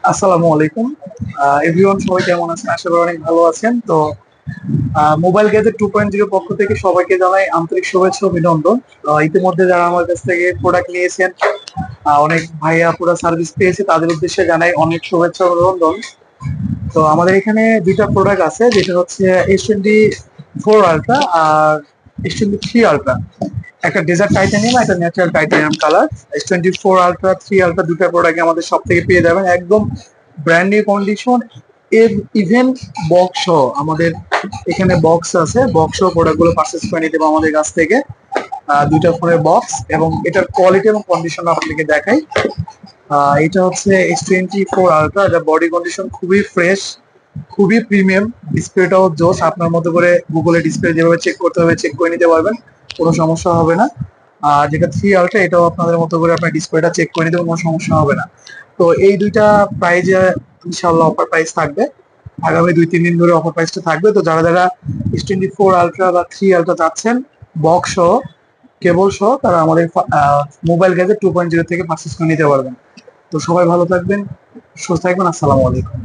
আসসালামু আলাইকুম এভরিওয়ান, সবাই কেমন আছেন? আশা করি অনেক ভালো আছেন। তো মোবাইল গ্যাজেট 2.0 পক্ষ থেকে সবাইকে জানাই আন্তরিক শুভেচ্ছা ও অভিনন্দন। ইতিমধ্যে যারা আমার কাছ থেকে প্রোডাক্ট নিয়েছেন, অনেক ভাইয়া পুরো সার্ভিস পেয়েছে, তাদের উদ্দেশ্যে জানাই অনেক শুভেচ্ছা ও অভিনন্দন। তো আমাদের এখানে দুইটা প্রোডাক্ট আছে, যেটা হচ্ছে S24 আলট্রা আর S23 আলট্রা। একটা ডেজার্ট টাইটানিয়াম, একটা natural titanium colour. S24 ultra, 3 ultra দুটা প্রোডাক্ট আমাদের সব থেকে পেয়ে যাবেন একদম brand new condition. Even box সহ আমাদের এখানে বক্স আছে, বক্স সহ প্রোডাক্ট গুলো পারচেস করে নিতে পারবো আমাদের কাছ থেকে। দুইটা ফোনের বক্স এবং এটার কোয়ালিটি এবং কন্ডিশন আপনাকে দেখাই। এটা হচ্ছে S24 আলট্রা, এটা বডি কন্ডিশন খুবই ফ্রেশ, খুবই প্রিমিয়াম। ডিসপ্লেটাও জোস, আপনার মতো করে গুগলে ডিসপ্লে যেভাবে চেক করতে হবে চেক করে নিতে পারবেন, কোনো সমস্যা হবে না। আর যেটা 3 আলট্রা, এটাও আপনাদের মতো করে আপনার ডিসপ্লেটা চেক করে নিতে কোনো সমস্যা হবে না। তো এই দুইটা প্রাইজে ইনশাল্লাহ অফার প্রাইস থাকবে, আগামী 2-3 দিন ধরে অফার প্রাইসটা থাকবে। তো যারা যারা S24 আলট্রা বা 3 আলট্রা চাচ্ছেন বক্স সহ, কেবল সহ, তারা আমাদের মোবাইল গ্যাজেট 2.0 থেকে পারচেস করে নিতে পারবেন। তো সবাই ভালো থাকবেন, সুস্থ থাকবেন। আসসালামু আলাইকুম।